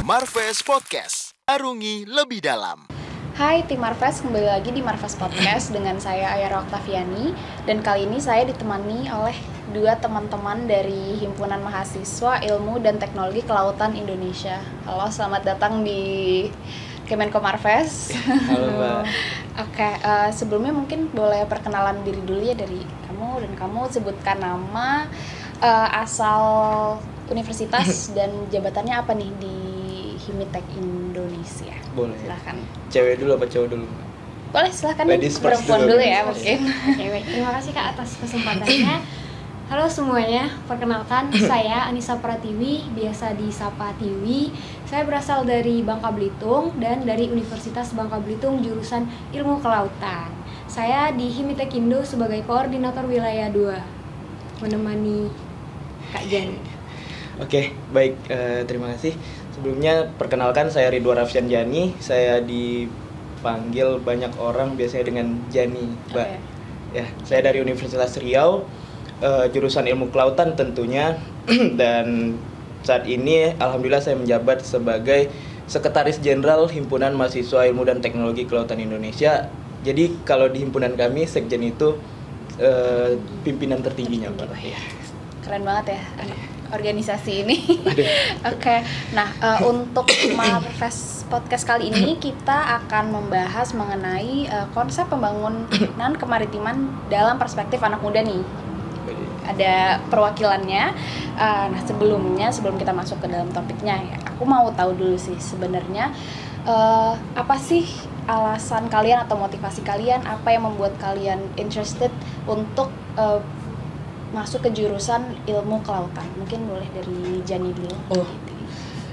Marves Podcast, arungi lebih dalam. Hai tim Marves, kembali lagi di Marves Podcast dengan saya Ayara Oktaviani. Dan kali ini saya ditemani oleh dua teman-teman dari Himpunan Mahasiswa Ilmu dan Teknologi Kelautan Indonesia. Halo, selamat datang di Kemenko Marves. Halo Mbak. Oke, sebelumnya mungkin boleh perkenalan diri dulu ya dari kamu. Dan kamu sebutkan nama, asal universitas dan jabatannya apa nih di Himitek Indonesia? Boleh. Silahkan. Cewek dulu apa cowok dulu? Boleh, silahkan. Ladies first perempuan dulu ya Ladies mungkin. Oke, terima kasih Kak atas kesempatannya. Halo semuanya, perkenalkan saya Anissa Pratiwi, biasa disapa Tiwi. Saya berasal dari Bangka Belitung dan dari Universitas Bangka Belitung jurusan Ilmu Kelautan. Saya di Himitek Indo sebagai koordinator wilayah 2, menemani Kak Jani. Oke, baik, terima kasih. Sebelumnya perkenalkan saya Ridwan Rafsyan Jani. Saya dipanggil banyak orang biasanya dengan Jani, Mbak. Okay. Ya, saya dari Universitas Riau, jurusan Ilmu Kelautan tentunya. Dan saat ini alhamdulillah saya menjabat sebagai Sekretaris Jenderal Himpunan Mahasiswa Ilmu dan Teknologi Kelautan Indonesia. Jadi kalau di himpunan kami Sekjen itu pimpinan tertingginya, Mbak. Ya. Keren banget ya organisasi ini. Oke. Nah, untuk Marves Podcast kali ini kita akan membahas mengenai konsep pembangunan kemaritiman dalam perspektif anak muda nih. Ada perwakilannya. Nah, sebelum kita masuk ke dalam topiknya ya, aku mau tahu dulu sih sebenarnya apa sih alasan kalian atau motivasi kalian, apa yang membuat kalian interested untuk masuk ke jurusan ilmu kelautan? Mungkin boleh dari Jani dulu.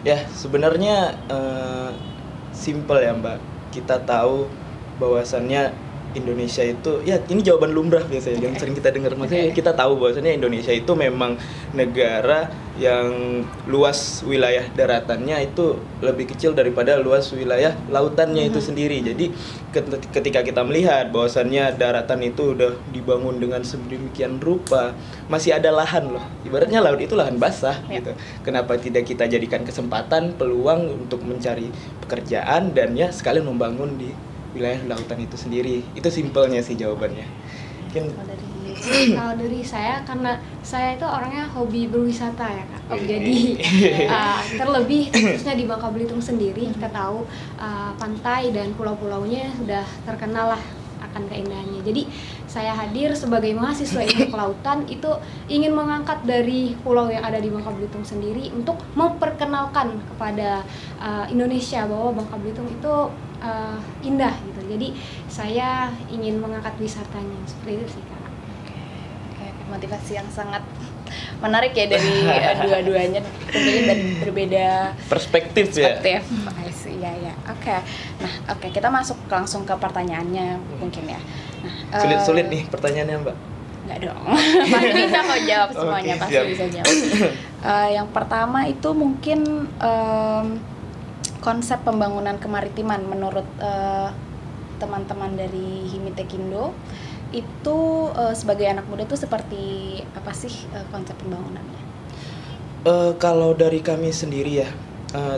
Ya, sebenarnya simple ya Mbak. Kita tahu bahwasannya Indonesia itu, ya ini jawaban lumrah biasanya yang sering kita dengar. Maksudnya kita tahu bahwasannya Indonesia itu memang negara yang luas wilayah daratannya itu lebih kecil daripada luas wilayah lautannya itu sendiri. Jadi ketika kita melihat bahwasannya daratan itu udah dibangun dengan sedemikian rupa, masih ada lahan loh. Ibaratnya laut itu lahan basah gitu. Kenapa tidak kita jadikan kesempatan, peluang untuk mencari pekerjaan dan ya sekalian membangun di wilayah lautan itu sendiri. Itu simpelnya sih jawabannya. Mungkin Kalau dari saya, karena saya itu orangnya hobi berwisata ya Kak. Jadi terlebih khususnya di Bangka Belitung sendiri, kita tahu pantai dan pulau-pulaunya sudah terkenal lah akan keindahannya. Jadi saya hadir sebagai mahasiswa ilmu kelautan itu ingin mengangkat dari pulau yang ada di Bangka Belitung sendiri untuk memperkenalkan kepada Indonesia bahwa Bangka Belitung itu indah gitu. Jadi saya ingin mengangkat wisatanya seperti itu sih Kak. Oke, motivasi yang sangat menarik ya dari dua-duanya, tentunya dari berbeda perspektif. Ya. Ya. Oke. Nah, kita masuk langsung ke pertanyaannya mungkin ya. Nah, Sulit-sulit nih pertanyaannya Mbak. Enggak dong. Pasti bisa kok jawab semuanya. Oke, pasti siap. bisa jawab. Yang pertama itu mungkin konsep pembangunan kemaritiman menurut teman-teman dari Himitek Indo itu sebagai anak muda itu seperti apa sih konsep pembangunannya? Kalau dari kami sendiri ya,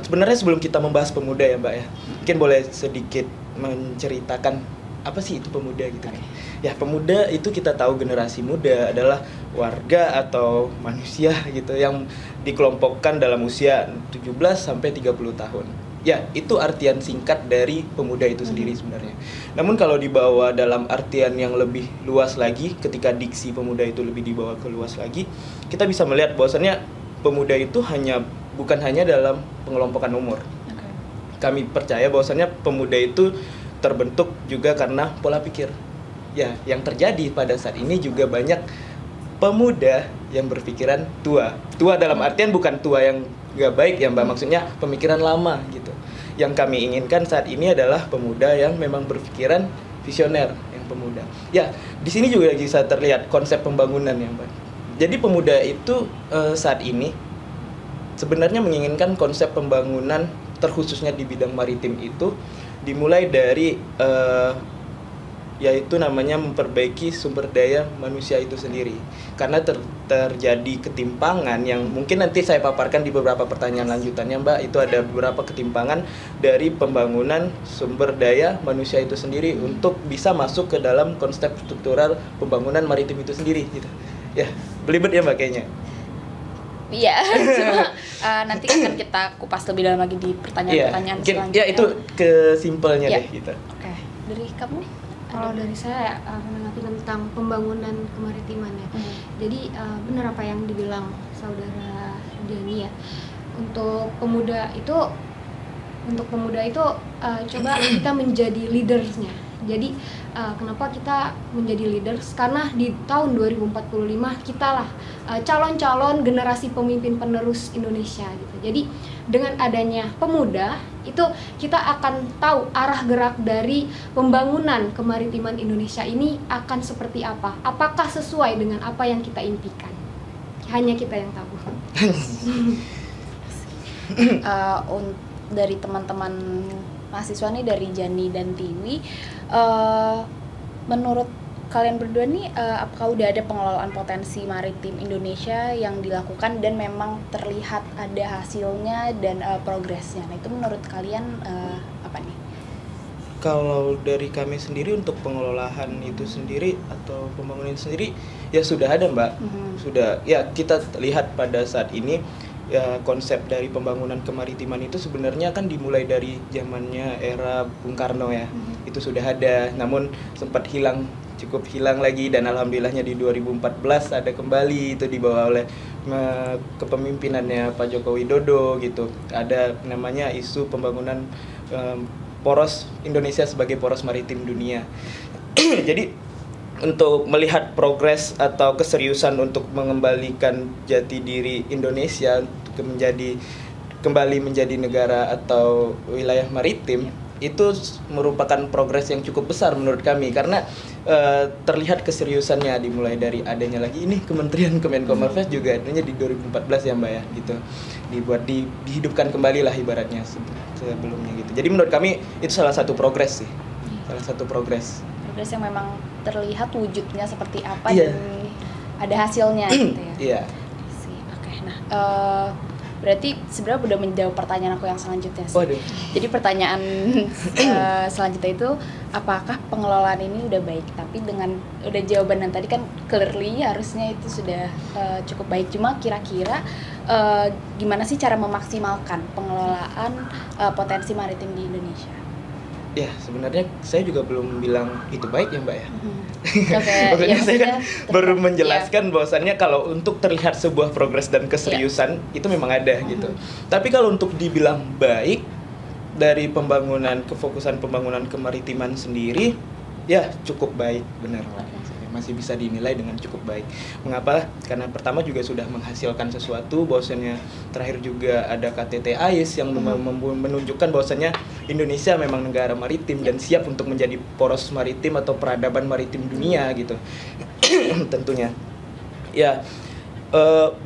sebenarnya sebelum kita membahas pemuda ya Mbak ya, mungkin boleh sedikit menceritakan apa sih itu pemuda gitu kan. Ya, pemuda itu kita tahu generasi muda adalah warga atau manusia gitu yang dikelompokkan dalam usia 17 sampai 30 tahun. Ya, itu artian singkat dari pemuda itu sendiri sebenarnya. Namun kalau dibawa dalam artian yang lebih luas lagi, ketika diksi pemuda itu lebih dibawa ke luas lagi, kita bisa melihat bahwasannya pemuda itu bukan hanya dalam pengelompokan umur. Kami percaya bahwasannya pemuda itu terbentuk juga karena pola pikir. Ya, yang terjadi pada saat ini juga banyak pemuda yang berpikiran tua. Tua dalam artian bukan tua yang gak baik ya Mbak, maksudnya pemikiran lama gitu. Yang kami inginkan saat ini adalah pemuda yang memang berpikiran visioner, yang pemuda. Ya, di sini juga bisa terlihat konsep pembangunan ya Mbak. Jadi pemuda itu saat ini sebenarnya menginginkan konsep pembangunan terkhususnya di bidang maritim itu dimulai dari yaitu namanya memperbaiki sumber daya manusia itu sendiri. Karena terjadi ketimpangan yang mungkin nanti saya paparkan di beberapa pertanyaan lanjutannya, Mbak. Itu ada beberapa ketimpangan dari pembangunan sumber daya manusia itu sendiri untuk bisa masuk ke dalam konsep struktural pembangunan maritim itu sendiri gitu. Ya, belibet ya Mbak kayaknya. Iya, cuma nanti akan kita kupas lebih dalam lagi di pertanyaan-pertanyaan selanjutnya. Ya, itu kesimpelnya deh gitu. Oke, dari kamu? Kalau dari saya menanggapi tentang pembangunan kemaritiman ya. Jadi benar apa yang dibilang saudara Diani ya. Untuk pemuda itu coba kita menjadi leadersnya. Jadi kenapa kita menjadi leaders? Karena di tahun 2045 kita lah calon-calon generasi pemimpin penerus Indonesia gitu. Jadi dengan adanya pemuda itu kita akan tahu arah gerak dari pembangunan kemaritiman Indonesia ini akan seperti apa. Apakah sesuai dengan apa yang kita impikan? Hanya kita yang tahu. Dari teman-teman mahasiswa nih, dari Jani dan Tiwi, menurut kalian berdua nih, apakah udah ada pengelolaan potensi maritim Indonesia yang dilakukan dan memang terlihat ada hasilnya dan progresnya? Nah, itu menurut kalian apa nih? Kalau dari kami sendiri untuk pengelolaan itu sendiri atau pembangunan sendiri ya sudah ada Mbak. Sudah ya, kita lihat pada saat ini ya, konsep dari pembangunan kemaritiman itu sebenarnya kan dimulai dari zamannya era Bung Karno ya. Itu sudah ada, namun sempat cukup hilang lagi, dan alhamdulillahnya di 2014 ada kembali, itu dibawa oleh kepemimpinannya Pak Joko Widodo gitu. Ada namanya isu pembangunan poros Indonesia sebagai poros maritim dunia. Jadi untuk melihat progres atau keseriusan untuk mengembalikan jati diri Indonesia kembali menjadi negara atau wilayah maritim, itu merupakan progres yang cukup besar menurut kami, karena terlihat keseriusannya dimulai dari adanya lagi ini Kementerian Kemenkomarves juga adanya di 2014 ya Mbak ya gitu, dihidupkan kembali lah ibaratnya sebelumnya gitu. Jadi menurut kami itu salah satu progres sih, salah satu progres yang memang terlihat wujudnya seperti apa dan ada hasilnya gitu ya. Iya. Oke, nah berarti sebenarnya udah menjawab pertanyaan aku yang selanjutnya sih. Waduh. Jadi pertanyaan selanjutnya itu, apakah pengelolaan ini udah baik? Tapi dengan udah jawaban yang tadi kan clearly harusnya itu sudah cukup baik. Cuma kira-kira gimana sih cara memaksimalkan pengelolaan potensi maritim di Indonesia? Ya, sebenarnya saya juga belum bilang itu baik ya Mbak ya. Maksudnya saya kan baru menjelaskan bahwasannya kalau untuk terlihat sebuah progres dan keseriusan itu memang ada gitu. Tapi kalau untuk dibilang baik dari kefokusan pembangunan kemaritiman sendiri, ya cukup baik, benar. Masih bisa dinilai dengan cukup baik. Mengapa? Karena pertama juga sudah menghasilkan sesuatu, bahwasannya terakhir juga ada KTT AIS yang menunjukkan bahwasannya Indonesia memang negara maritim dan siap untuk menjadi poros maritim atau peradaban maritim dunia gitu. Tentunya. Ya,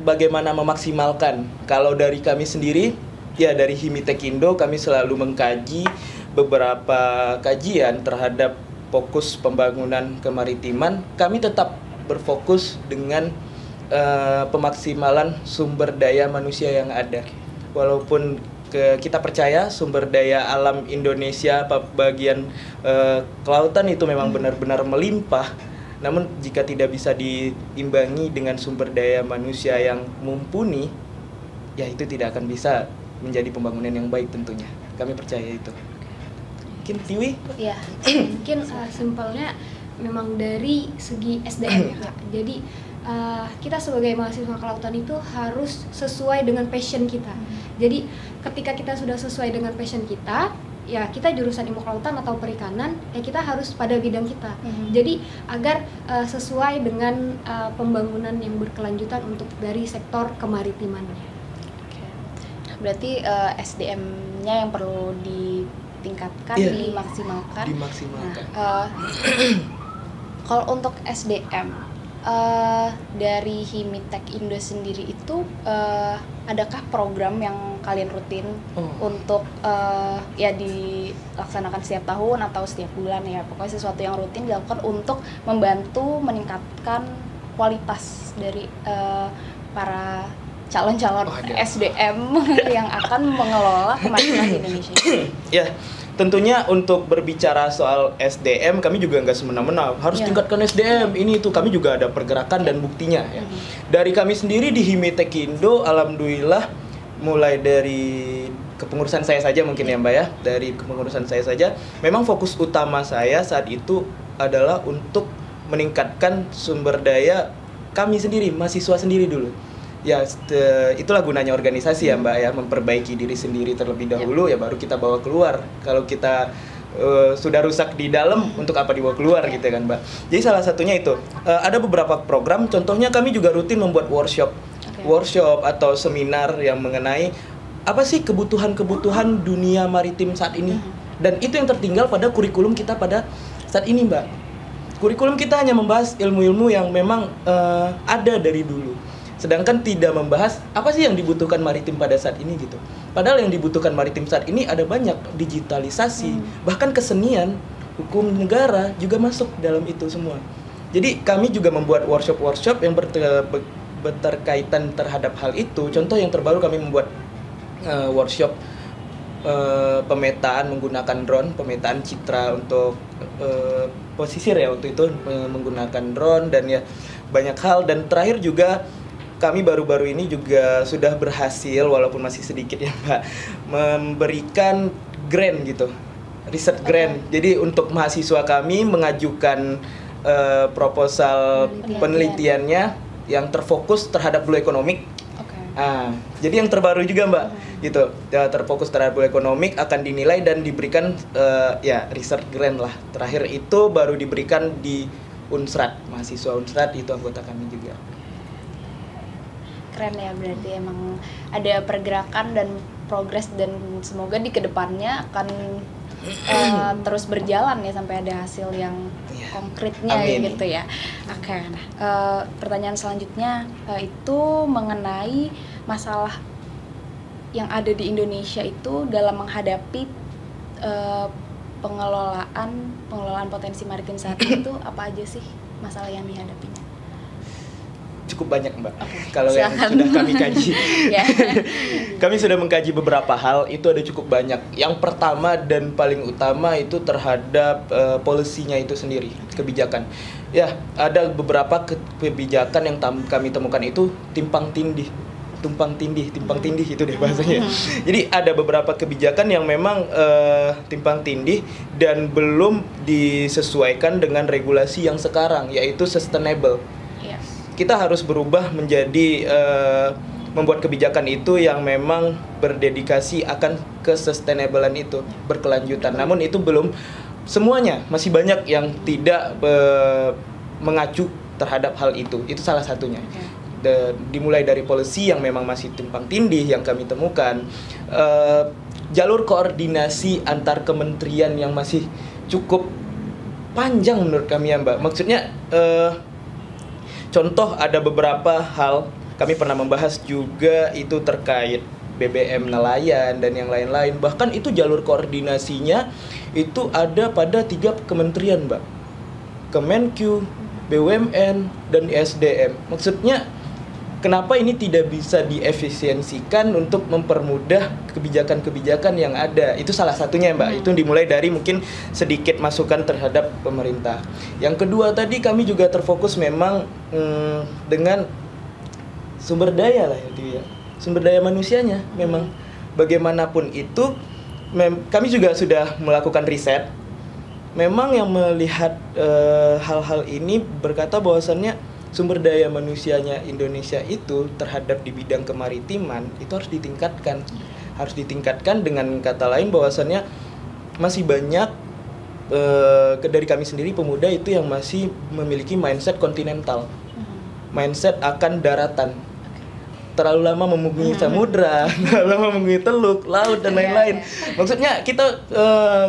bagaimana memaksimalkan? Kalau dari kami sendiri, ya dari Himitekindo kami selalu mengkaji beberapa kajian terhadap fokus pembangunan kemaritiman. Kami tetap berfokus dengan pemaksimalan sumber daya manusia yang ada. Walaupun kita percaya sumber daya alam Indonesia bagian kelautan itu memang benar-benar melimpah, namun jika tidak bisa diimbangi dengan sumber daya manusia yang mumpuni, ya itu tidak akan bisa menjadi pembangunan yang baik tentunya. Kami percaya itu. Mungkin Tiwi? Iya. Mungkin simpelnya memang dari segi SDM ya Kak. Jadi kita sebagai mahasiswa kelautan itu harus sesuai dengan passion kita. Jadi ketika kita sudah sesuai dengan passion kita, ya kita jurusan ilmu kelautan atau perikanan, ya kita harus pada bidang kita. Jadi agar sesuai dengan pembangunan yang berkelanjutan untuk dari sektor kemaritimannya. Berarti SDM-nya yang perlu ditingkatkan, dimaksimalkan. Dimaksimalkan. Nah, kalau untuk SDM Dari Himitek Indo sendiri itu adakah program yang kalian rutin untuk ya dilaksanakan setiap tahun atau setiap bulan ya, pokoknya sesuatu yang rutin dilakukan untuk membantu meningkatkan kualitas dari para calon-calon SDM yang akan mengelola kemajuan di Indonesia? Ya, tentunya untuk berbicara soal SDM kami juga nggak semena-mena harus tingkatkan SDM ini itu, kami juga ada pergerakan dan buktinya ya. Dari kami sendiri di Himitek Indo, alhamdulillah mulai dari kepengurusan saya saja mungkin ya Mbak ya, dari kepengurusan saya saja memang fokus utama saya saat itu adalah untuk meningkatkan sumber daya kami sendiri, mahasiswa sendiri dulu. Ya, itulah gunanya organisasi ya Mbak ya, memperbaiki diri sendiri terlebih dahulu ya baru kita bawa keluar. Kalau kita sudah rusak di dalam, untuk apa dibawa keluar gitu kan Mbak. Jadi salah satunya itu ada beberapa program, contohnya kami juga rutin membuat workshop atau seminar yang mengenai apa sih kebutuhan dunia maritim saat ini. Dan itu yang tertinggal pada kurikulum kita pada saat ini Mbak. Kurikulum kita hanya membahas ilmu-ilmu yang memang ada dari dulu. Sedangkan tidak membahas apa sih yang dibutuhkan maritim pada saat ini gitu. Padahal yang dibutuhkan maritim saat ini ada banyak, digitalisasi, bahkan kesenian, hukum negara juga masuk dalam itu semua. Jadi kami juga membuat workshop yang berkaitan terhadap hal itu. Contoh yang terbaru kami membuat workshop pemetaan menggunakan drone, pemetaan citra untuk posisir ya waktu itu menggunakan drone dan ya banyak hal. Dan terakhir juga kami baru-baru ini juga sudah berhasil, walaupun masih sedikit ya Mbak, memberikan grant gitu, riset grant. Jadi untuk mahasiswa kami mengajukan proposal penelitiannya yang terfokus terhadap blue economic. Jadi yang terbaru juga Mbak, gitu, terfokus terhadap blue economic akan dinilai dan diberikan ya research grant lah. Terakhir itu baru diberikan di Unsrat, mahasiswa Unsrat itu anggota kami juga. Keren ya, berarti emang ada pergerakan dan progres dan semoga di kedepannya akan terus berjalan ya sampai ada hasil yang konkretnya gitu ya. Oke, nah pertanyaan selanjutnya itu mengenai masalah yang ada di Indonesia itu dalam menghadapi pengelolaan potensi maritim saat itu, apa aja sih masalah yang dihadapinya? Cukup banyak Mbak, kalau yang sudah kami kaji. Kami sudah mengkaji beberapa hal, itu ada cukup banyak. Yang pertama dan paling utama itu terhadap polisinya itu sendiri, kebijakan. Ya, ada beberapa kebijakan yang kami temukan itu tumpang tindih itu deh bahasanya. Jadi ada beberapa kebijakan yang memang timpang tindih dan belum disesuaikan dengan regulasi yang sekarang, yaitu sustainable. Kita harus berubah menjadi membuat kebijakan itu yang memang berdedikasi akan ke-sustainable-an itu, berkelanjutan. Namun itu belum semuanya, masih banyak yang tidak mengacu terhadap hal itu. Itu salah satunya. Dimulai dari policy yang memang masih timpang tindih yang kami temukan, jalur koordinasi antar kementerian yang masih cukup panjang menurut kami ya Mbak. Maksudnya contoh ada beberapa hal kami pernah membahas juga itu terkait BBM nelayan dan yang lain-lain. Bahkan itu jalur koordinasinya itu ada pada 3 kementerian Mbak, Kemenq, BUMN, dan SDM. Maksudnya kenapa ini tidak bisa diefisiensikan untuk mempermudah kebijakan-kebijakan yang ada? Itu salah satunya Mbak. Itu dimulai dari mungkin sedikit masukan terhadap pemerintah. Yang kedua tadi kami juga terfokus memang dengan sumber daya lah ya. Sumber daya manusianya memang bagaimanapun itu kami juga sudah melakukan riset. Memang yang melihat hal-hal ini berkata bahwasannya sumber daya manusianya Indonesia itu terhadap di bidang kemaritiman itu harus ditingkatkan. Harus ditingkatkan, dengan kata lain bahwasannya masih banyak dari kami sendiri pemuda itu yang masih memiliki mindset kontinental. Mindset akan daratan. terlalu lama memunggui samudra, terlalu lama memunggui teluk, laut dan lain-lain. Maksudnya kita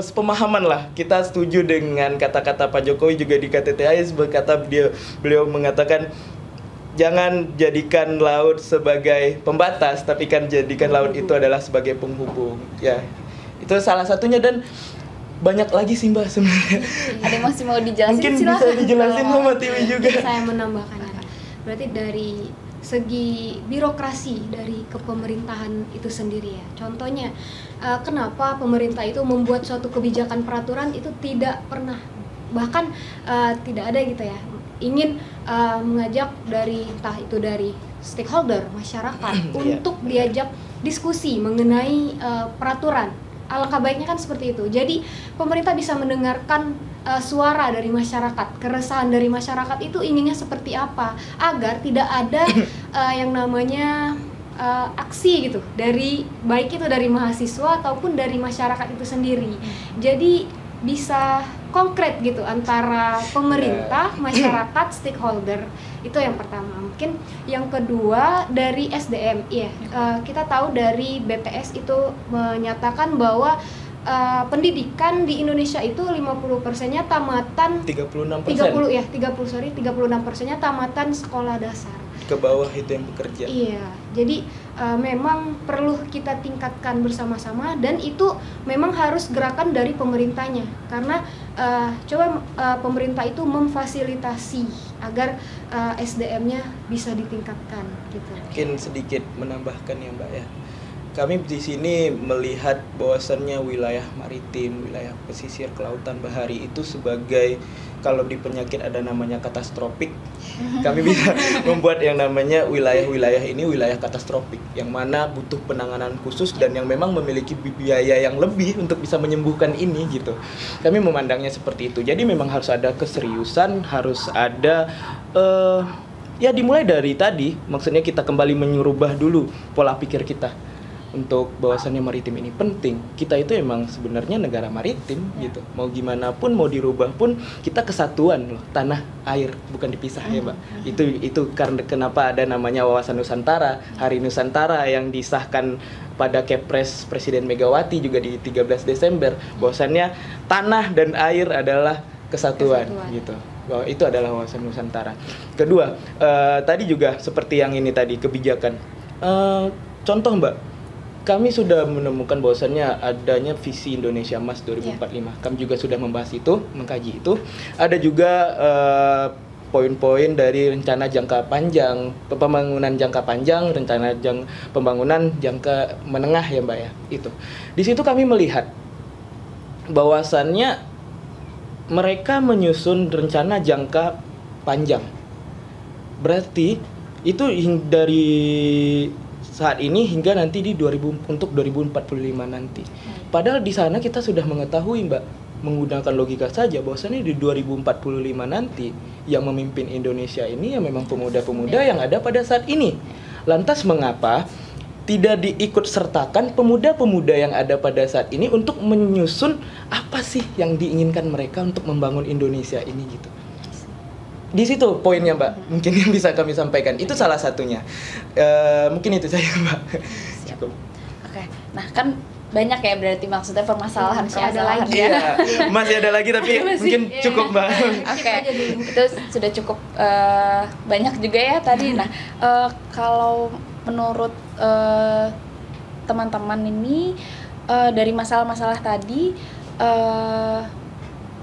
sepemahaman lah. Kita setuju dengan kata-kata Pak Jokowi juga di KTTI, berkata beliau mengatakan jangan jadikan laut sebagai pembatas, tapi kan jadikan laut itu adalah sebagai penghubung. Ya, itu salah satunya dan banyak lagi sih Mbak sebenarnya. Ada yang masih mau dijelasin? Mungkin silahkan. bisa dijelasin sama Tiwi juga. Saya menambahkan. Berarti dari segi birokrasi dari kepemerintahan itu sendiri ya. Contohnya, kenapa pemerintah itu membuat suatu kebijakan peraturan itu tidak pernah, bahkan tidak ada gitu ya, ingin mengajak dari entah itu dari stakeholder masyarakat untuk diajak diskusi mengenai peraturan. Alangkah baiknya kan seperti itu. Jadi pemerintah bisa mendengarkan suara dari masyarakat, keresahan dari masyarakat itu inginnya seperti apa, agar tidak ada yang namanya aksi gitu dari baik itu dari mahasiswa ataupun dari masyarakat itu sendiri. Jadi bisa konkret gitu antara pemerintah, masyarakat, stakeholder. Itu yang pertama. Mungkin yang kedua dari SDM. Iya, kita tahu dari BPS itu menyatakan bahwa pendidikan di Indonesia itu 50%-nya tamatan 36%. 36%-nya tamatan sekolah dasar. Ke bawah itu yang bekerja. Iya. Jadi memang perlu kita tingkatkan bersama-sama dan itu memang harus gerakan dari pemerintahnya. Karena pemerintah itu memfasilitasi agar SDM-nya bisa ditingkatkan gitu. Mungkin sedikit menambahkan ya Mbak ya. Kami di sini melihat bahwasannya wilayah maritim, wilayah pesisir kelautan bahari itu sebagai, kalau di penyakit ada namanya katastropik, kami bisa membuat yang namanya wilayah-wilayah ini wilayah katastropik, yang mana butuh penanganan khusus dan yang memang memiliki biaya yang lebih untuk bisa menyembuhkan ini gitu. Kami memandangnya seperti itu. Jadi memang harus ada keseriusan, harus ada ya dimulai dari tadi, maksudnya kita kembali menyerubah dulu pola pikir kita. Untuk bahwasannya maritim ini penting. Kita itu emang sebenarnya negara maritim gitu. Mau gimana pun, mau dirubah pun kita kesatuan loh, tanah air, bukan dipisah ya Mbak. Itu karena kenapa ada namanya Wawasan Nusantara, Hari Nusantara yang disahkan pada Kepres Presiden Megawati juga di 13 Desember. Bahwasannya tanah dan air adalah kesatuan. Gitu. Bahwa itu adalah Wawasan Nusantara. Kedua, tadi juga seperti yang ini tadi kebijakan. Contoh Mbak, kami sudah menemukan bahwasannya adanya visi Indonesia Emas 2045. Kami juga sudah membahas itu, mengkaji itu. Ada juga poin-poin dari rencana jangka panjang, pembangunan jangka panjang, rencana pembangunan jangka menengah ya Mbak ya. Itu. Di situ kami melihat bahwasannya mereka menyusun rencana jangka panjang. Berarti itu dari saat ini hingga nanti di untuk 2045 nanti. Padahal di sana kita sudah mengetahui Mbak, menggunakan logika saja bahwasannya di 2045 nanti yang memimpin Indonesia ini ya memang pemuda-pemuda yang ada pada saat ini. Lantas mengapa tidak diikut sertakan pemuda-pemuda yang ada pada saat ini untuk menyusun apa sih yang diinginkan mereka untuk membangun Indonesia ini gitu. Di situ poinnya Mbak, mungkin yang bisa kami sampaikan. Itu salah satunya. Mungkin itu saja Mbak. Cukup. Oke, nah kan banyak ya berarti maksudnya permasalahan ada lagi ya. Iya, masih ada lagi tapi mungkin cukup Mbak. Oke, itu sudah cukup banyak juga ya tadi. Nah, kalau menurut teman-teman ini dari masalah-masalah tadi,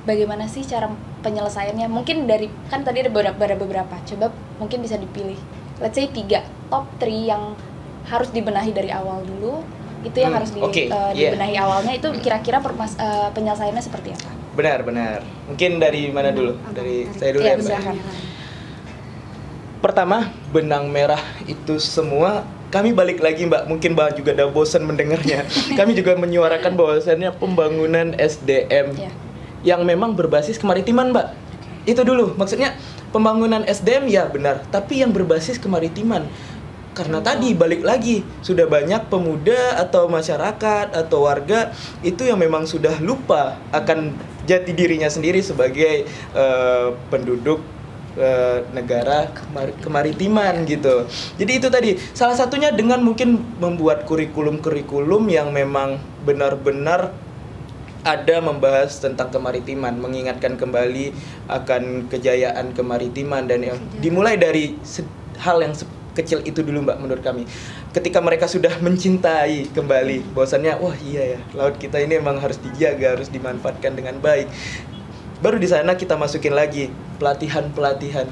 bagaimana sih cara penyelesaiannya? Mungkin dari, kan tadi ada beberapa, coba mungkin bisa dipilih, let's say 3 top 3 yang harus dibenahi dari awal dulu. Itu yang harus dibenahi awalnya, itu kira-kira penyelesaiannya seperti apa? Benar. Mungkin dari mana dulu? Dari saya dulu ya Mbak. Silakan. Pertama, benang merah itu semua. Kami balik lagi Mbak, mungkin Mbak juga udah bosan mendengarnya. Kami juga menyuarakan bahwasannya pembangunan SDM yang memang berbasis kemaritiman Mbak. Itu dulu, maksudnya pembangunan SDM ya benar, tapi yang berbasis kemaritiman. Karena tadi balik lagi, sudah banyak pemuda atau masyarakat atau warga itu yang memang sudah lupa akan jati dirinya sendiri sebagai penduduk negara kemaritiman gitu. Jadi itu tadi salah satunya dengan mungkin membuat kurikulum yang memang benar-benar ada membahas tentang kemaritiman, mengingatkan kembali akan kejayaan kemaritiman dan yang dimulai dari hal yang kecil itu dulu Mbak menurut kami. Ketika mereka sudah mencintai kembali bahwasannya wah iya ya, laut kita ini emang harus dijaga, harus dimanfaatkan dengan baik. Baru di sana kita masukin lagi pelatihan-pelatihan,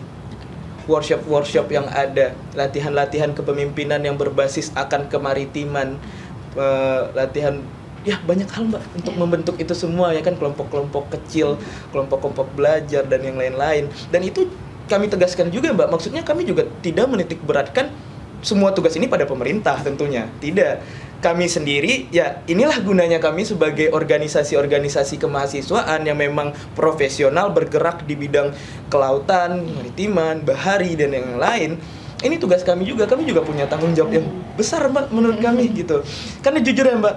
workshop yang ada, latihan-latihan kepemimpinan yang berbasis akan kemaritiman, latihan ya banyak hal Mbak untuk membentuk itu semua ya kan, kelompok-kelompok kecil, kelompok-kelompok belajar dan yang lain-lain. Dan itu kami tegaskan juga Mbak, maksudnya kami juga tidak menitik beratkan semua tugas ini pada pemerintah tentunya, tidak. Kami sendiri, ya inilah gunanya kami sebagai organisasi-organisasi kemahasiswaan yang memang profesional bergerak di bidang kelautan, maritiman, bahari, dan yang lain. Ini tugas kami juga punya tanggung jawab yang besar Mbak menurut kami gitu. Karena jujur ya Mbak,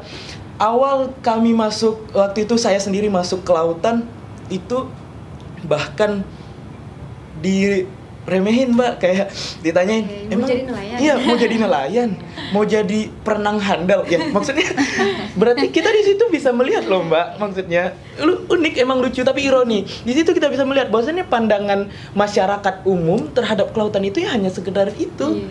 awal kami masuk, waktu itu saya sendiri masuk kelautan, itu bahkan diremehin Mbak, kayak ditanyain emang jadi nelayan? Iya, mau jadi nelayan, mau jadi perenang handal ya, maksudnya berarti kita di situ bisa melihat loh Mbak, maksudnya unik, emang lucu tapi ironi. Di situ kita bisa melihat bahwasannya pandangan masyarakat umum terhadap kelautan itu ya hanya sekedar itu.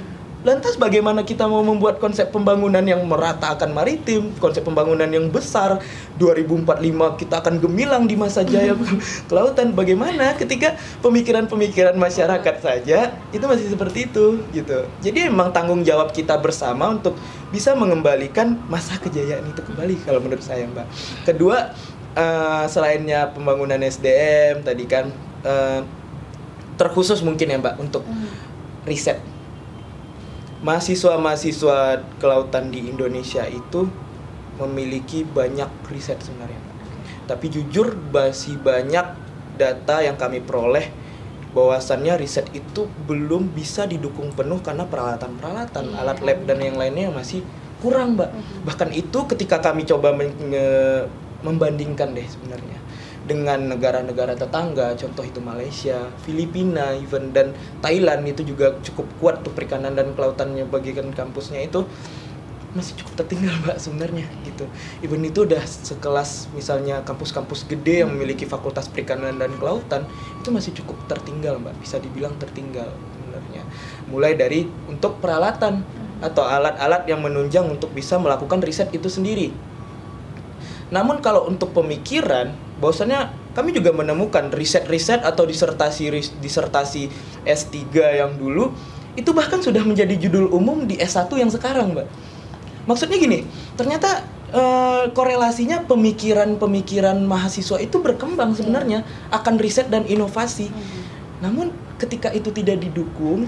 Lantas bagaimana kita mau membuat konsep pembangunan yang merata akan maritim, konsep pembangunan yang besar, 2045 kita akan gemilang di masa jaya kelautan. Bagaimana ketika pemikiran-pemikiran masyarakat saja itu masih seperti itu gitu. Jadi memang tanggung jawab kita bersama untuk bisa mengembalikan masa kejayaan itu kembali kalau menurut saya Mbak. Kedua, selainnya pembangunan SDM tadi kan, terkhusus mungkin ya Mbak untuk riset. Mahasiswa-mahasiswa kelautan di Indonesia itu memiliki banyak riset sebenarnya. Tapi jujur masih banyak data yang kami peroleh bahwasannya riset itu belum bisa didukung penuh karena peralatan-peralatan, alat lab dan yang lainnya masih kurang Mbak. Bahkan itu ketika kami coba membandingkan deh sebenarnya dengan negara-negara tetangga, contoh itu Malaysia, Filipina, even dan Thailand, itu juga cukup kuat tuh perikanan dan kelautannya bagikan kampusnya itu masih cukup tertinggal Mbak sebenarnya gitu. Even itu udah sekelas misalnya kampus-kampus gede yang memiliki fakultas perikanan dan kelautan itu masih cukup tertinggal Mbak, bisa dibilang tertinggal sebenarnya. Mulai dari untuk peralatan atau alat-alat yang menunjang untuk bisa melakukan riset itu sendiri. Namun kalau untuk pemikiran, bahwasannya kami juga menemukan riset-riset atau disertasi S3 yang dulu itu bahkan sudah menjadi judul umum di S1 yang sekarang Mbak. Maksudnya gini, ternyata korelasinya pemikiran mahasiswa itu berkembang sebenarnya akan riset dan inovasi. Namun ketika itu tidak didukung,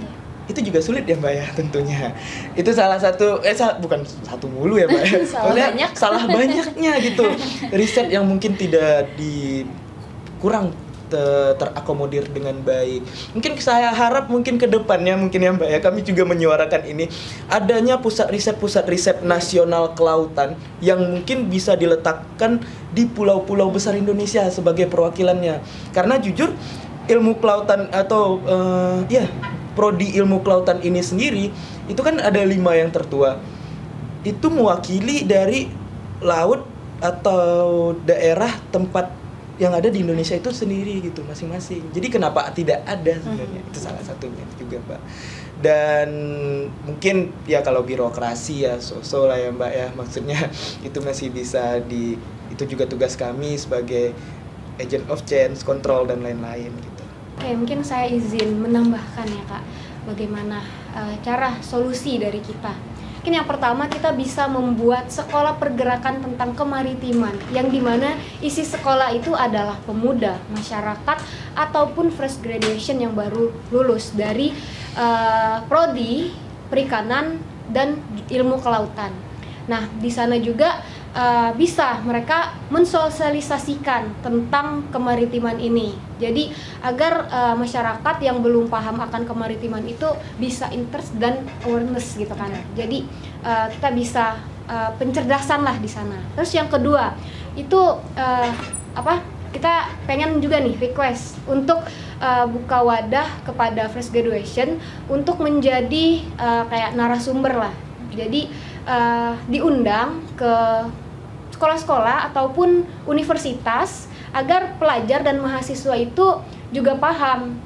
itu juga sulit ya Mbak ya tentunya. Itu salah satu, bukan satu mulu ya Mbak ya. Salah banyaknya gitu. Riset yang mungkin tidak kurang terakomodir dengan baik. Mungkin saya harap mungkin ke depannya mungkin ya Mbak ya, kami juga menyuarakan ini adanya pusat riset nasional kelautan yang mungkin bisa diletakkan di pulau-pulau besar Indonesia sebagai perwakilannya. Karena jujur ilmu kelautan atau prodi ilmu kelautan ini sendiri itu kan ada 5 yang tertua. Itu mewakili dari laut atau daerah tempat yang ada di Indonesia itu sendiri gitu masing-masing. Jadi kenapa tidak ada sebenarnya? Itu salah satunya juga Mbak. Dan mungkin ya kalau birokrasi ya so-so lah ya Mbak ya. Maksudnya itu masih bisa itu juga tugas kami sebagai agent of change, control dan lain-lain gitu. Oke, mungkin saya izin menambahkan ya Kak, bagaimana cara solusi dari kita. Mungkin yang pertama kita bisa membuat sekolah pergerakan tentang kemaritiman, yang dimana isi sekolah itu adalah pemuda, masyarakat, ataupun fresh graduation yang baru lulus dari prodi perikanan dan ilmu kelautan. Nah, di sana juga bisa mereka mensosialisasikan tentang kemaritiman ini. Jadi agar masyarakat yang belum paham akan kemaritiman itu bisa interest dan awareness gitu kan. Jadi kita bisa pencerdasan lah di sana. Terus yang kedua itu kita pengen juga nih request untuk buka wadah kepada fresh graduation untuk menjadi kayak narasumber lah. Jadi diundang ke sekolah-sekolah ataupun universitas agar pelajar dan mahasiswa itu juga paham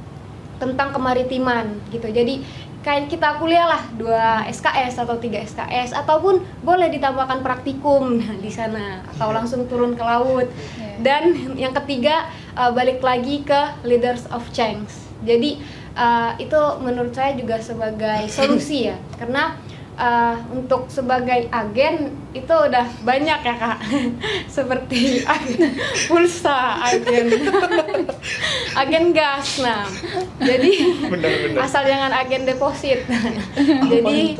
tentang kemaritiman gitu. Jadi kayak kita kuliah lah 2 SKS atau 3 SKS, ataupun boleh ditambahkan praktikum di sana atau langsung turun ke laut. Dan yang ketiga balik lagi ke leaders of change. Jadi itu menurut saya juga sebagai solusi ya, karena untuk sebagai agen itu udah banyak ya Kak. Seperti agen pulsa, agen gas. Nah, jadi Benar. asal jangan agen deposit. Jadi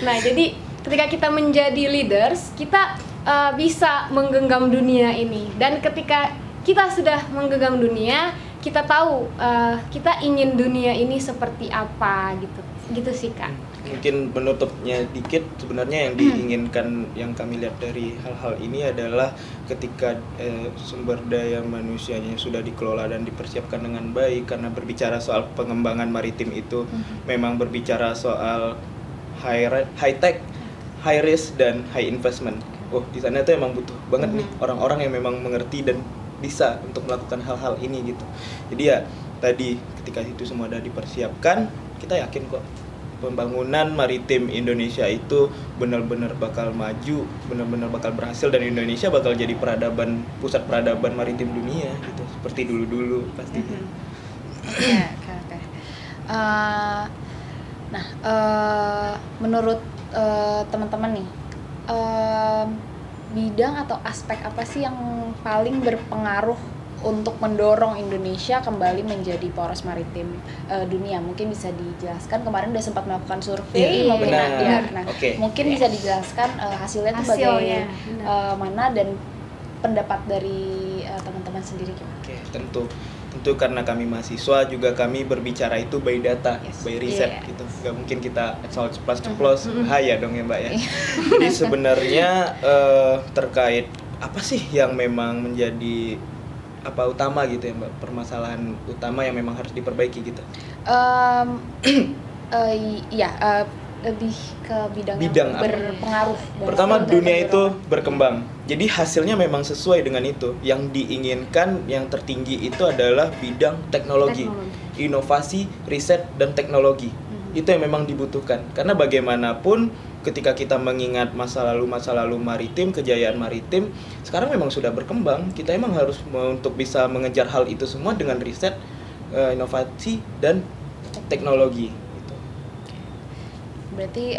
nah, jadi ketika kita menjadi leaders, kita bisa menggenggam dunia ini. Dan ketika kita sudah menggenggam dunia, kita tahu kita ingin dunia ini seperti apa gitu sih Kak. Mungkin menutupnya dikit, sebenarnya yang diinginkan, yang kami lihat dari hal-hal ini adalah ketika sumber daya manusianya sudah dikelola dan dipersiapkan dengan baik, karena berbicara soal pengembangan maritim itu memang berbicara soal high tech, high risk, dan high investment. Di sana tuh emang butuh banget nih orang-orang yang memang mengerti dan bisa untuk melakukan hal-hal ini gitu. Jadi ya tadi ketika itu semua sudah dipersiapkan, kita yakin kok pembangunan maritim Indonesia itu benar-benar bakal maju, benar-benar bakal berhasil, dan Indonesia bakal jadi pusat peradaban maritim dunia gitu, seperti dulu-dulu pastinya. Oke. Nah, menurut teman-teman nih, bidang atau aspek apa sih yang paling berpengaruh untuk mendorong Indonesia kembali menjadi poros maritim dunia? Mungkin bisa dijelaskan, kemarin udah sempat melakukan survei benar. Nah, mungkin bisa dijelaskan hasilnya itu bagaimana mana, dan pendapat dari teman-teman sendiri gimana? Oke, tentu karena kami mahasiswa juga kami berbicara itu by data, by riset gitu. Gak mungkin kita ceplos bahaya dong ya Mbak ya. Jadi sebenarnya terkait apa sih yang memang menjadi utama gitu ya Mbak, permasalahan utama yang memang harus diperbaiki gitu? Lebih ke bidang yang berpengaruh. Pertama, dunia itu berkembang, jadi hasilnya memang sesuai dengan itu. Yang diinginkan yang tertinggi itu adalah bidang teknologi. Inovasi, riset, dan teknologi. Itu yang memang dibutuhkan, karena bagaimanapun ketika kita mengingat masa lalu maritim, kejayaan maritim, sekarang memang sudah berkembang. Kita emang harus untuk bisa mengejar hal itu semua dengan riset, inovasi, dan teknologi. Berarti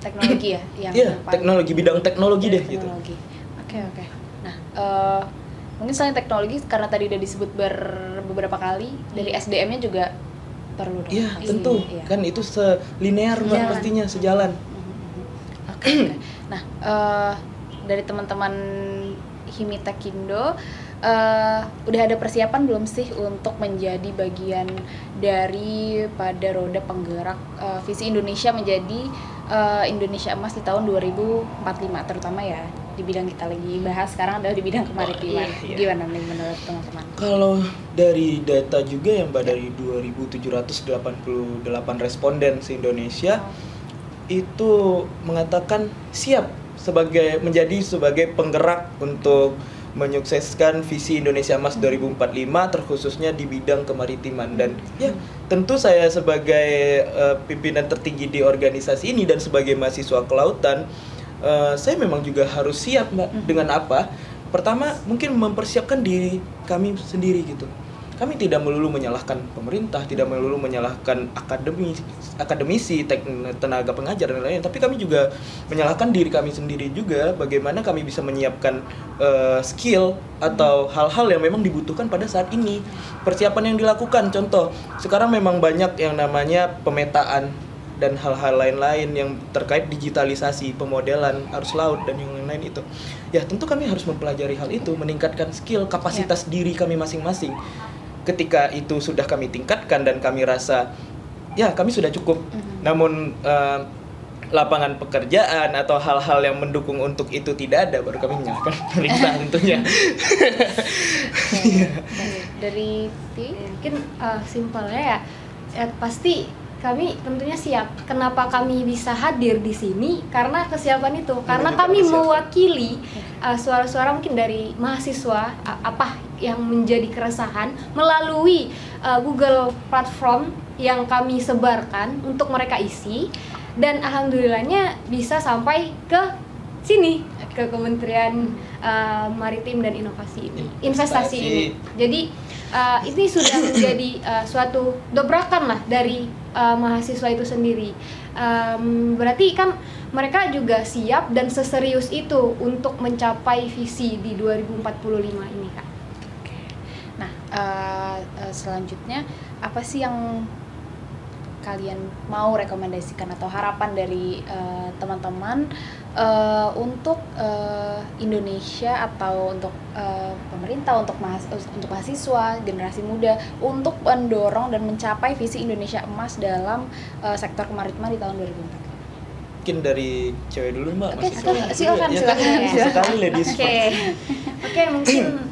teknologi ya yang teknologi, bidang teknologi deh teknologi. Gitu. Oke. Nah, mungkin selain teknologi, karena tadi udah disebut beberapa kali, dari SDM-nya juga perlu dong. Iya, tentu. Kan itu selinear Mbak, pastinya sejalan. Oke. Nah, dari teman-teman Himitek Indo, udah ada persiapan belum sih untuk menjadi bagian daripada roda penggerak visi Indonesia menjadi Indonesia Emas di tahun 2045, terutama ya di bidang kita lagi bahas sekarang adalah di bidang kemaritiman. Gimana nih menurut teman-teman? Kalau dari data juga ya Mbak, dari 2.788 responden se-Indonesia itu mengatakan siap menjadi sebagai penggerak untuk menyukseskan visi Indonesia Emas 2045, terkhususnya di bidang kemaritiman. Dan ya tentu saya sebagai pimpinan tertinggi di organisasi ini dan sebagai mahasiswa kelautan, saya memang juga harus siap Mbak. Dengan apa? Pertama, mungkin mempersiapkan diri kami sendiri gitu. Kami tidak melulu menyalahkan pemerintah, tidak melulu menyalahkan akademisi, tenaga pengajar dan lain-lain, tapi kami juga menyalahkan diri kami sendiri juga, bagaimana kami bisa menyiapkan skill atau hal-hal yang memang dibutuhkan pada saat ini. Persiapan yang dilakukan, contoh, sekarang memang banyak yang namanya pemetaan dan hal-hal lain-lain yang terkait digitalisasi, pemodelan arus laut dan yang lain-lain itu. Ya tentu kami harus mempelajari hal itu, meningkatkan skill, kapasitas diri kami masing-masing. Ketika itu sudah kami tingkatkan dan kami rasa ya kami sudah cukup, namun lapangan pekerjaan atau hal-hal yang mendukung untuk itu tidak ada, baru kami menyalahkan pemerintah tentunya. Dari Ti? Mungkin simpelnya ya pasti kami tentunya siap. Kenapa kami bisa hadir di sini? Karena kesiapan itu. Karena kami mewakili suara-suara mungkin dari mahasiswa apa yang menjadi keresahan melalui Google platform yang kami sebarkan untuk mereka isi, dan alhamdulillahnya bisa sampai ke sini, ke Kementerian Maritim dan Inovasi ini, investasi ini. Jadi ini sudah menjadi suatu dobrakan lah dari mahasiswa itu sendiri. Berarti kan mereka juga siap dan seserius itu untuk mencapai visi di 2045 ini, Kak. Nah, selanjutnya apa sih yang kalian mau rekomendasikan atau harapan dari teman-teman untuk Indonesia atau untuk pemerintah, untuk mahasiswa, generasi muda untuk mendorong dan mencapai visi Indonesia emas dalam sektor kemaritiman di tahun 2040? Mungkin dari cewek dulu, Mbak. Oke, silakan. Sekali ladies first. Oke, mungkin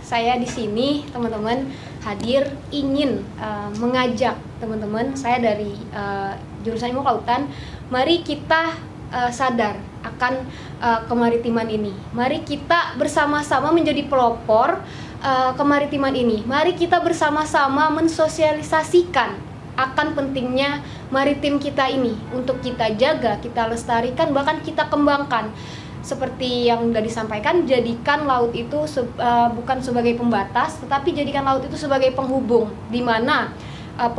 saya di sini teman-teman hadir ingin mengajak teman-teman saya dari jurusan Ilmu Kelautan, mari kita sadar akan kemaritiman ini. Mari kita bersama-sama menjadi pelopor kemaritiman ini. Mari kita bersama-sama mensosialisasikan akan pentingnya maritim kita ini untuk kita jaga, kita lestarikan, bahkan kita kembangkan. Seperti yang sudah disampaikan, jadikan laut itu bukan sebagai pembatas, tetapi jadikan laut itu sebagai penghubung, di mana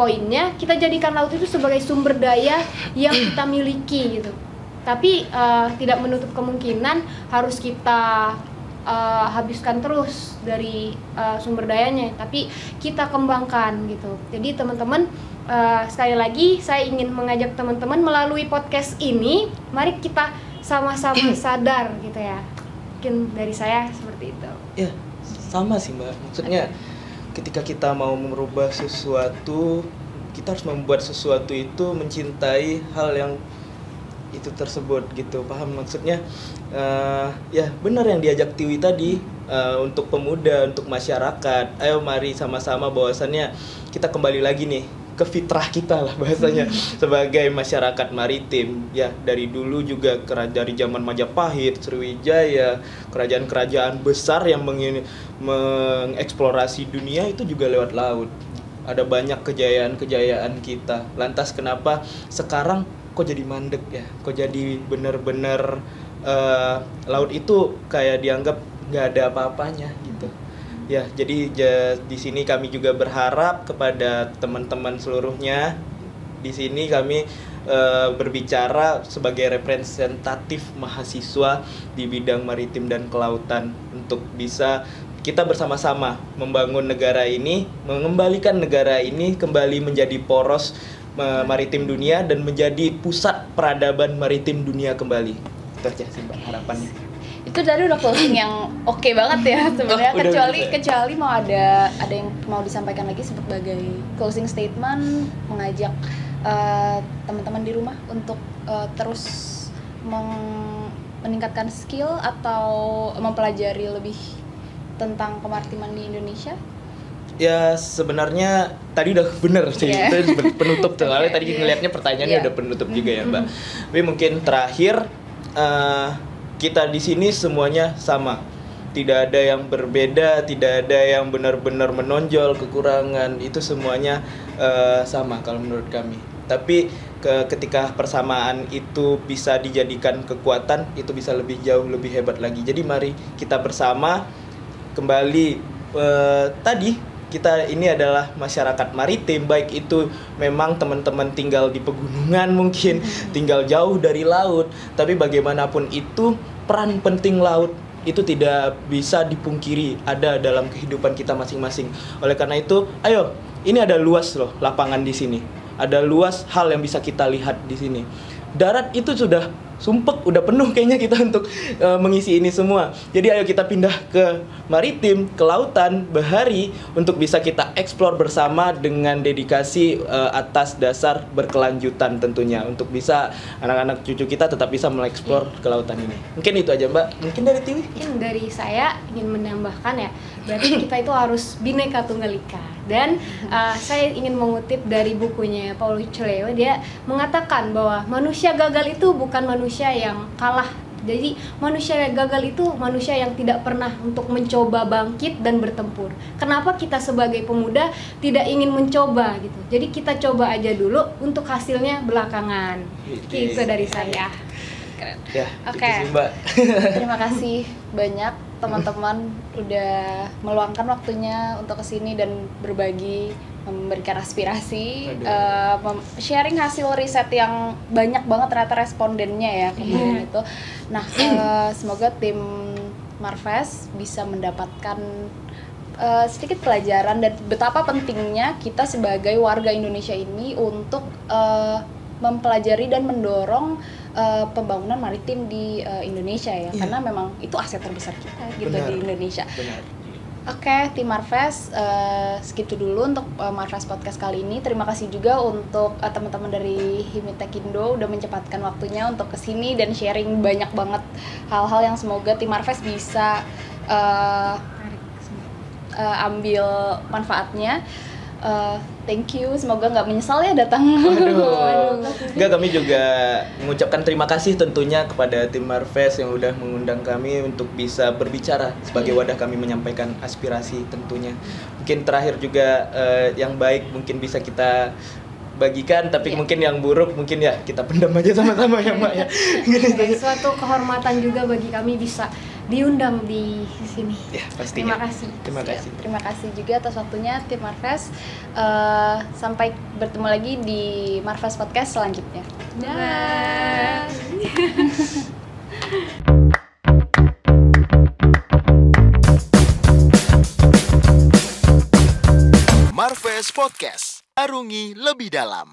poinnya kita jadikan laut itu sebagai sumber daya yang kita miliki gitu. Tapi tidak menutup kemungkinan harus kita habiskan terus dari sumber dayanya, tapi kita kembangkan gitu. Jadi teman-teman, sekali lagi saya ingin mengajak teman-teman melalui podcast ini, mari kita sama-sama sadar gitu ya. Mungkin dari saya seperti itu. Ya, sama sih, Mbak. Maksudnya ketika kita mau merubah sesuatu, kita harus membuat sesuatu itu mencintai hal yang itu tersebut gitu. Paham maksudnya? Ya benar yang diajak Tiwi tadi, untuk pemuda, untuk masyarakat. Ayo mari sama-sama bahwasannya kita kembali lagi nih ke fitrah kita lah bahasanya sebagai masyarakat maritim. Ya dari dulu juga dari zaman Majapahit, Sriwijaya, kerajaan-kerajaan besar yang mengeksplorasi dunia itu juga lewat laut. Ada banyak kejayaan-kejayaan kita. Lantas kenapa sekarang kok jadi mandek ya? Kok jadi bener-bener laut itu kayak dianggap nggak ada apa-apanya gitu. Ya, jadi di sini kami juga berharap kepada teman-teman seluruhnya. Di sini kami berbicara sebagai representatif mahasiswa di bidang maritim dan kelautan untuk bisa kita bersama-sama membangun negara ini, mengembalikan negara ini kembali menjadi poros maritim dunia dan menjadi pusat peradaban maritim dunia kembali. Itu aja sih, Mbak, harapannya. Itu tadi udah closing yang oke banget ya sebenarnya, kecuali mau ada yang mau disampaikan lagi sebagai closing statement, mengajak teman-teman di rumah untuk terus meningkatkan skill atau mempelajari lebih tentang kemaritiman di Indonesia. Ya sebenarnya tadi udah bener sih, itu penutup tuh. Tadi ngelihatnya pertanyaannya udah penutup juga ya, Mbak. Tapi mungkin terakhir, kita di sini semuanya sama, tidak ada yang berbeda, tidak ada yang benar-benar menonjol kekurangan, itu semuanya sama kalau menurut kami. Tapi ketika persamaan itu bisa dijadikan kekuatan, itu bisa lebih jauh, lebih hebat lagi. Jadi mari kita bersama kembali, tadi kita ini adalah masyarakat maritim, baik itu memang teman-teman tinggal di pegunungan mungkin, tinggal jauh dari laut, tapi bagaimanapun itu peran penting laut itu tidak bisa dipungkiri ada dalam kehidupan kita masing-masing. Oleh karena itu, ayo, ini ada luas loh lapangan di sini. Ada luas hal yang bisa kita lihat di sini. Darat itu sudah sumpek, udah penuh kayaknya kita untuk mengisi ini semua. Jadi ayo kita pindah ke maritim, kelautan, bahari untuk bisa kita explore bersama dengan dedikasi atas dasar berkelanjutan tentunya, untuk bisa anak-anak cucu kita tetap bisa mengeksplor kelautan ini. Mungkin itu aja Mbak. Mungkin dari Tiwi? Mungkin dari saya ingin menambahkan ya, berarti kita itu harus bineka tunggal ika. Dan saya ingin mengutip dari bukunya Paulo Coelho, dia mengatakan bahwa manusia gagal itu bukan manusia yang kalah. Jadi manusia yang gagal itu manusia yang tidak pernah untuk mencoba bangkit dan bertempur. Kenapa kita sebagai pemuda tidak ingin mencoba gitu? Jadi kita coba aja dulu, untuk hasilnya belakangan. Itu dari saya. Keren. Ya, Oke. itu sih, Mbak. Terima kasih banyak teman-teman udah meluangkan waktunya untuk kesini dan berbagi, memberikan aspirasi, sharing hasil riset yang banyak banget ternyata respondennya ya kemarin itu. Nah, semoga tim Marves bisa mendapatkan sedikit pelajaran dan betapa pentingnya kita sebagai warga Indonesia ini untuk mempelajari dan mendorong pembangunan maritim di Indonesia ya, karena memang itu aset terbesar kita gitu. Benar. Di Indonesia. Benar. Oke, tim Marves, segitu dulu untuk Marves Podcast kali ini. Terima kasih juga untuk teman-teman dari Himitekindo udah menyempatkan waktunya untuk kesini dan sharing banyak banget hal-hal yang semoga tim Marves bisa ambil manfaatnya. Thank you, semoga nggak menyesal ya datang. Enggak, kami juga mengucapkan terima kasih tentunya kepada tim Marves yang udah mengundang kami untuk bisa berbicara sebagai wadah kami menyampaikan aspirasi tentunya. Mungkin terakhir juga yang baik mungkin bisa kita bagikan, tapi mungkin yang buruk mungkin ya kita pendam aja sama-sama ya Mbak ya. Suatu kehormatan juga bagi kami bisa diundang di sini. Ya, pastinya. Terima kasih. Terima kasih juga atas waktunya tim Marves. Sampai bertemu lagi di Marves Podcast selanjutnya. Dah. Marves Podcast, arungi lebih dalam.